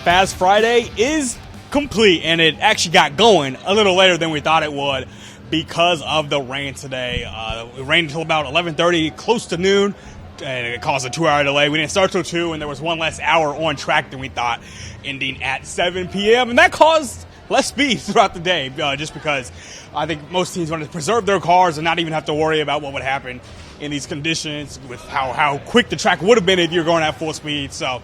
Fast Friday is complete, and it actually got going a little later than we thought it would because of the rain today. It rained until about 11:30, close to noon, and it caused a 2-hour delay. We didn't start till 2, and there was one less hour on track than we thought, ending at 7 p.m., and that caused less speed throughout the day, just because I think most teams wanted to preserve their cars and not even have to worry about what would happen in these conditions with how quick the track would have been if you're going at full speed. So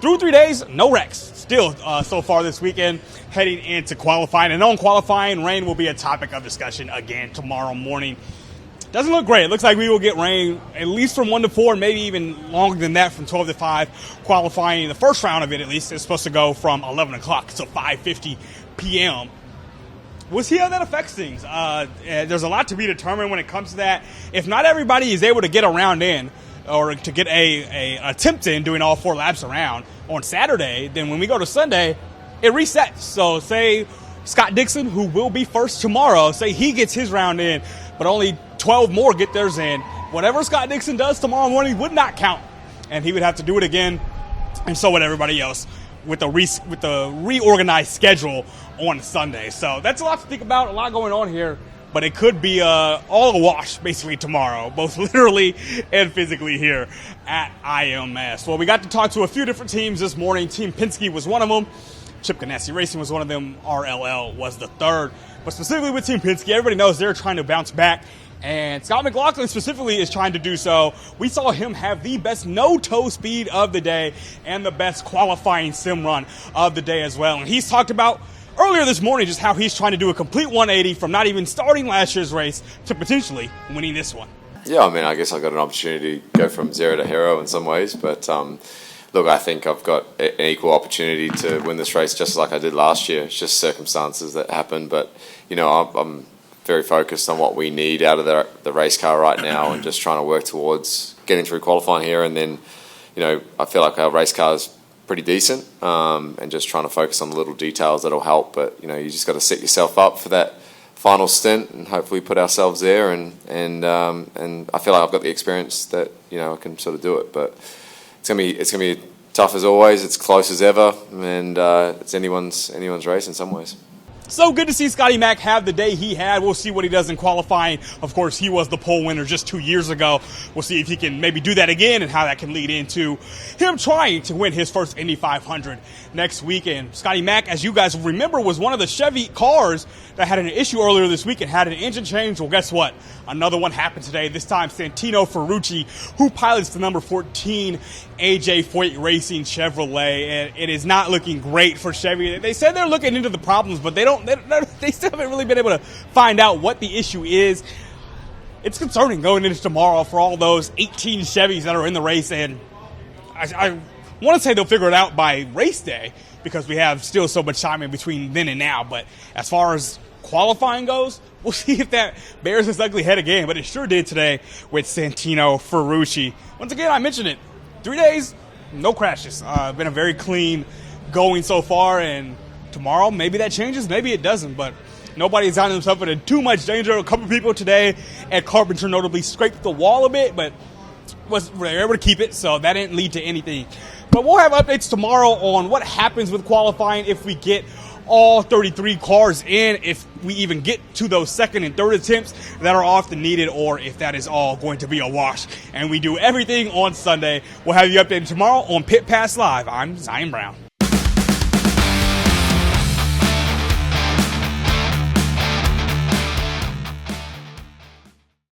through 3 days, no wrecks still so far this weekend, heading into qualifying. And on qualifying, rain will be a topic of discussion again tomorrow morning. Doesn't look great. It looks like we will get rain at least from 1 to 4, maybe even longer than that from 12 to 5. Qualifying, the first round of it at least, is supposed to go from 11 o'clock to 5:50 p.m. We'll see how that affects things. There's a lot to be determined when it comes to that. If not everybody is able to get a round in or to get a attempt in doing all 4 laps around on Saturday, then when we go to Sunday, it resets. So say Scott Dixon, who will be first tomorrow, say he gets his round in, but only 12 more get theirs in. Whatever Scott Dixon does tomorrow morning would not count, and he would have to do it again, and so would everybody else with the reorganized schedule on Sunday. So that's a lot to think about, a lot going on here, but it could be all a wash basically tomorrow, both literally and physically here at IMS. Well, we got to talk to a few different teams this morning. Team Penske was one of them. Chip Ganassi Racing was one of them. RLL was the third. But specifically with Team Penske, everybody knows they're trying to bounce back, and Scott McLaughlin specifically is trying to do so. We saw him have the best no-toe speed of the day and the best qualifying sim run of the day as well. And he's talked about earlier this morning just how he's trying to do a complete 180 from not even starting last year's race to potentially winning this one. Yeah, I mean, I guess I got an opportunity to go from zero to hero in some ways, but look, I think I've got an equal opportunity to win this race just like I did last year. It's just circumstances that happen, but you know, I'm very focused on what we need out of the race car right now and just trying to work towards getting through qualifying here. And then, you know, I feel like our race car is pretty decent, and just trying to focus on the little details that'll help. But, you know, you just got to set yourself up for that final stint and hopefully put ourselves there. And I feel like I've got the experience that, you know, I can sort of do it. But it's gonna be tough as always. It's close as ever, and it's anyone's race in some ways. So good to see Scotty Mack have the day he had. We'll see what he does in qualifying. Of course, he was the pole winner just 2 years ago. We'll see if he can maybe do that again and how that can lead into him trying to win his first Indy 500 next weekend. Scotty Mack, as you guys remember, was one of the Chevy cars that had an issue earlier this week and had an engine change. Well, guess what? Another one happened today. This time, Santino Ferrucci, who pilots the number 14 AJ Foyt Racing Chevrolet, and it is not looking great for Chevy. They said they're looking into the problems, but they still haven't really been able to find out what the issue is. It's concerning going into tomorrow for all those 18 Chevys that are in the race, and I want to say they'll figure it out by race day because we have still so much time in between then and now. But as far as qualifying goes, we'll see if that bears its ugly head again, but it sure did today with Santino Ferrucci. Once again, I mentioned it, 3 days, no crashes. Been a very clean going so far, and tomorrow maybe that changes, maybe it doesn't, but nobody's gotten themselves into too much danger. A couple people today at Carpenter notably scraped the wall a bit, but they were able to keep it, so that didn't lead to anything. But we'll have updates tomorrow on what happens with qualifying if we get all 33 cars in, if we even get to those second and third attempts that are often needed, or if that is all going to be a wash. And we do everything on Sunday. We'll have you updated tomorrow on Pit Pass Live. I'm Zion Brown.